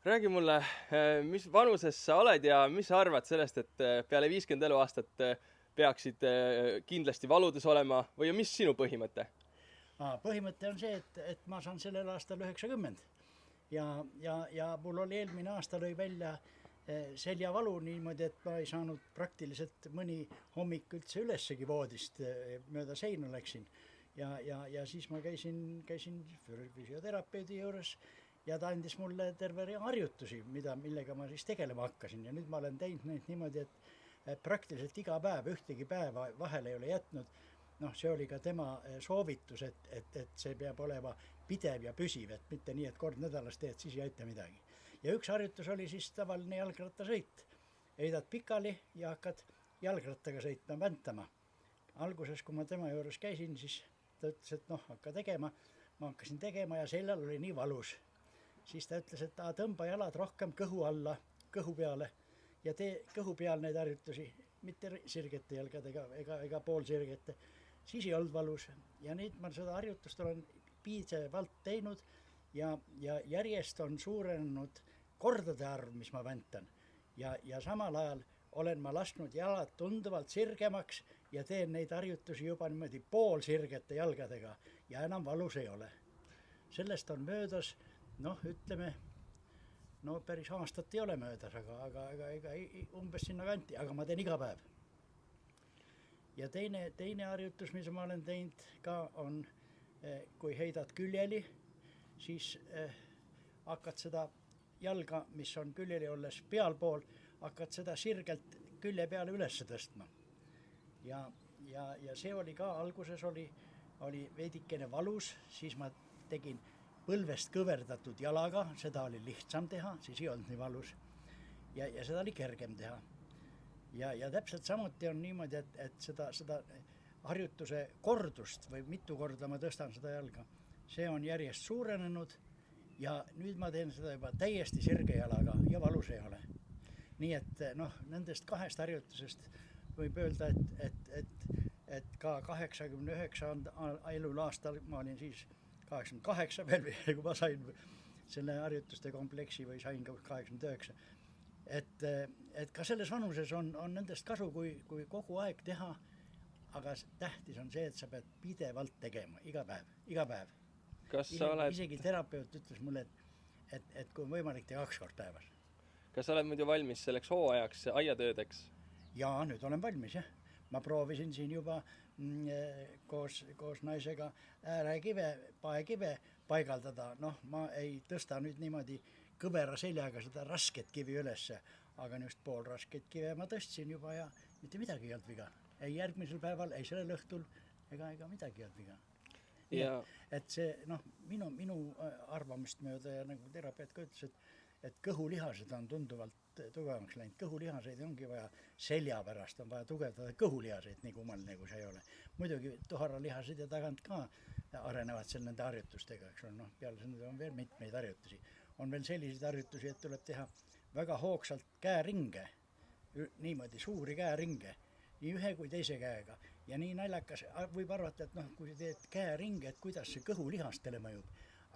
Räägi mulle, mis vanuses sa oled ja mis sa arvad sellest, et peale 50 eluaastat peaksid kindlasti valudes olema või mis sinu põhimõte? Põhimõte on see, et ma saan sellel aastal 90 ja mul oli eelmine aasta lõi välja seljavalu niimoodi, et ma ei saanud praktiliselt mõni hommik üldse ülessegi voodist, mööda seina läksin. Ja siis ma käisin füsioterapeudi juures ja ta andis mulle terve rea harjutusi, millega ma siis tegelema hakkasin. Ja nüüd ma olen teinud neid niimoodi, et praktiliselt iga päev, ühtegi päeva vahele ei ole jätnud. See oli ka tema soovitus, et see peab olema pidev ja püsiv, et mitte nii, et kord nädalas teed, siis ei aita midagi. Ja üks harjutus oli siis tavaline jalgrattasõit. Heidad pikali ja hakkad jalgrattaga sõitma, väntama. Alguses, kui ma tema juures käisin, siis ta ütles, et hakka tegema. Ma hakkasin tegema ja seljal oli nii valus. Siis ta ütles, et tõmba jalad rohkem kõhu alla, kõhu peale ja tee kõhu peal neid harjutusi, mitte sirgete jalgadega ega poolsirgete. Siis ei olnud valus ja nüüd ma seda harjutust olen piisavalt teinud ja järjest on suurenenud kordade arv, mis ma väntan. Ja samal ajal olen ma lasknud jalad tunduvalt sirgemaks ja teen neid harjutusi juba niimoodi poolsirgete jalgadega ja enam valus ei ole. Sellest on möödas, ütleme, päris aastat ei ole möödas, aga umbes sinna kanti, aga ma teen iga päev. Ja teine harjutus, mis ma olen teinud ka on, kui heidad küljeli, siis hakkad seda jalga, mis on küljeli olles pealpool, hakkad seda sirgelt külje peale üles tõstma. Ja see oli ka, alguses oli veidikene valus, siis ma tegin põlvest kõverdatud jalaga, seda oli lihtsam teha, siis ei olnud nii valus. Ja seda oli kergem teha. Ja täpselt samuti on niimoodi, et seda harjutuse kordust või mitu korda ma tõstan seda jalga, see on järjest suurenenud ja nüüd ma teen seda juba täiesti sirge jalaga ja valus ei ole. Nii et nendest kahest harjutusest võib öelda, et ka 89. elul aastal, ma olin siis 88 veel, kui ma sain selle harjutuste kompleksi või sain 89. Et ka selles vanuses on nendest kasu, kui kogu aeg teha, aga tähtis on see, et sa pead pidevalt tegema, iga päev. Isegi terapeut ütles mulle, et kui on võimalik teha 2 kord päevas. Kas sa oled muidu valmis selleks hooajaks, aiatöödeks? Jaa, nüüd olen valmis, jah. Ma proovisin siin juba koos naisega paekive paigaldada. Ma ei tõsta nüüd niimoodi kõvera seljaga seda rasket kivi ülesse, aga just pool rasket kive ma tõstsin juba ja mitte midagi ei olnud viga. Ei järgmisel päeval, ei sellel õhtul, ega midagi ei olnud viga. Ja. Et see, minu arvamist mööda ja nagu terapeut ka ütles, et kõhulihased on tunduvalt tugevamaks läinud. Kõhulihaseid ongi vaja selja pärast, on vaja tugevdada kõhulihaseid, nii kummaline kui see ei ole. Muidugi tuharalihased ja tagant ka arenevad seal nende harjutustega, eks ole, peale seda on veel mitmeid harjutusi. On veel selliseid harjutusi, et tuleb teha väga hoogsalt käeringe, niimoodi suuri käeringe, nii ühe kui teise käega. Ja nii naljakas võib arvata, et kui teed käeringe, et kuidas see kõhulihastele mõjub.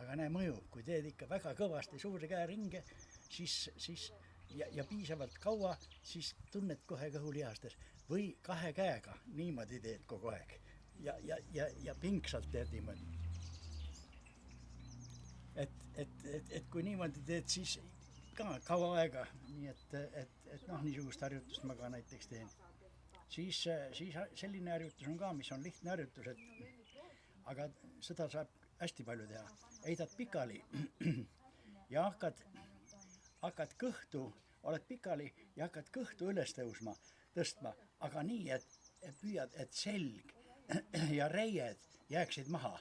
Aga näe mõjub, kui teed ikka väga kõvasti suuri käeringe, siis ja piisavalt kaua, siis tunned kohe kõhulihastes. Või 2 käega niimoodi teed kogu aeg. Ja pingsalt teed niimoodi. Et kui niimoodi teed, siis ka kaua aega, nii et niisugust harjutust ma ka näiteks teen. Siis selline harjutus on ka, mis on lihtne harjutus, aga seda saab hästi palju teha. Heidad pikali ja hakkad kõhtu, oled pikali ja hakkad kõhtu üles tõstma, aga nii, et püüad, et selg ja reied jääksid maha,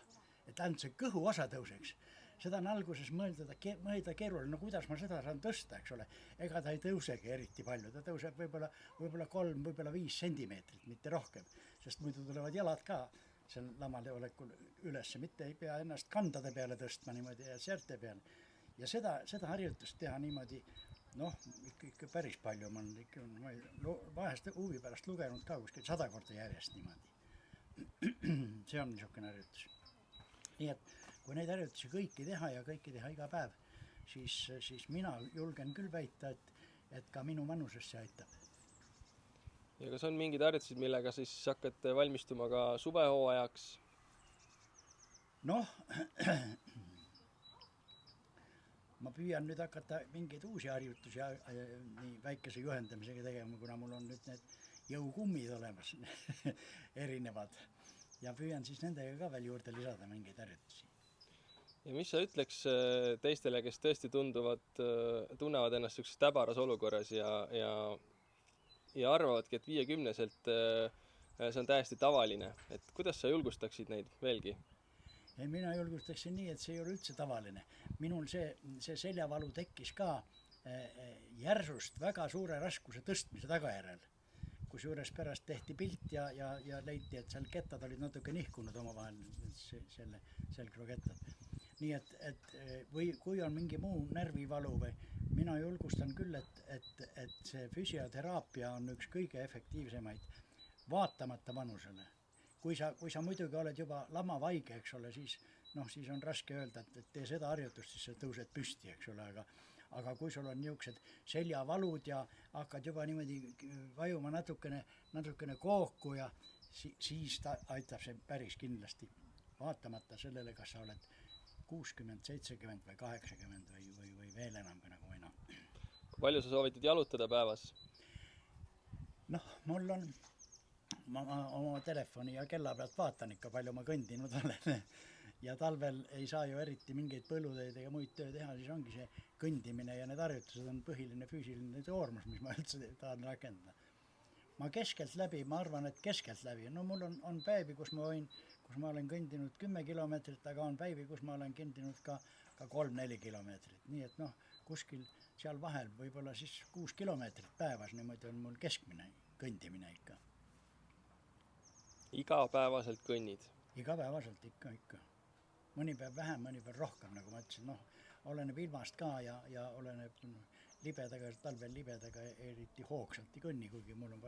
et ainult see kõhu osa tõuseks. Seda on alguses mõelda keeruline, kuidas ma seda saan tõsta, eks ole. Ega ta ei tõusegi eriti palju, ta tõuseb võib-olla 3, võib-olla 5 sentimeetrit, mitte rohkem, sest muidu tulevad jalad ka seal lamale olekul üles, mitte ei pea ennast kandade peale tõstma niimoodi ja säälte peale. Ja seda harjutust teha niimoodi, ikka päris palju, ma vahest huvi pärast lugenud ka kuskil 100 korda järjest niimoodi. See on niisugune harjutus. Nii et kui neid harjutusi kõiki teha ja kõiki teha iga päev, siis mina julgen küll väita, et ka minu vanuses see aitab. Ja kas on mingid harjutused, millega siis hakkate valmistuma ka suvehooajaks? Noh, ma püüan nüüd hakata mingeid uusi harjutusi nii väikese juhendamisega tegema, kuna mul on nüüd need jõukummid olemas erinevad ja püüan siis nendega ka veel juurde lisada mingeid harjutusi. Ja mis sa ütleks teistele, kes tõesti tunnevad ennast sellises täbaras olukorras ja arvavadki, et 50-selt see on täiesti tavaline, et kuidas sa julgustaksid neid veelgi? Ja mina julgustaksin nii, et see ei ole üldse tavaline. Minul see seljavalu tekkis ka järsust väga suure raskuse tõstmise tagajärjel, kus juures pärast tehti pilt ja leiti, et seal kettad olid natuke nihkunud omavahel, selle selgrokettad. Nii et või kui on mingi muu närvivalu või mina julgustan küll, et see füsioteraapia on üks kõige efektiivsemaid vaatamata vanusele. Kui sa muidugi oled juba lamavaige, eks ole, siis on raske öelda, et tee seda harjutust, siis sa tõused püsti, eks ole, aga kui sul on niisugused seljavalud ja hakkad juba niimoodi vajuma natukene kooku ja siis ta aitab see päris kindlasti, vaatamata sellele, kas sa oled 60, 70 või 80 või veel enam kui nagu mina. Kui palju sa soovitad jalutada päevas? Ma oma telefoni ja kella pealt vaatan ikka, palju ma kõndinud olen. Ja talvel ei saa ju eriti mingeid põllutöid ega muid töö teha, siis ongi see kõndimine ja need harjutused on põhiline füüsiline koormus, mis ma üldse tahan rakendada. Ma arvan, et keskelt läbi. No mul on päevi, kus ma olen kõndinud 10 kilomeetrit, aga on päevi, kus ma olen kõndinud ka 3-4 kilomeetrit. Nii et kuskil seal vahel võib-olla siis 6 kilomeetrit päevas, niimoodi on mul keskmine kõndimine ikka. Igapäevaselt kõnnid? Igapäevaselt ikka. Mõni päev vähem, mõni päev rohkem, nagu ma ütlesin. Oleneb ilmast ka ja oleneb libedaga, talvel libedaga eriti hoogsalt ei kõnni, kuigi mul on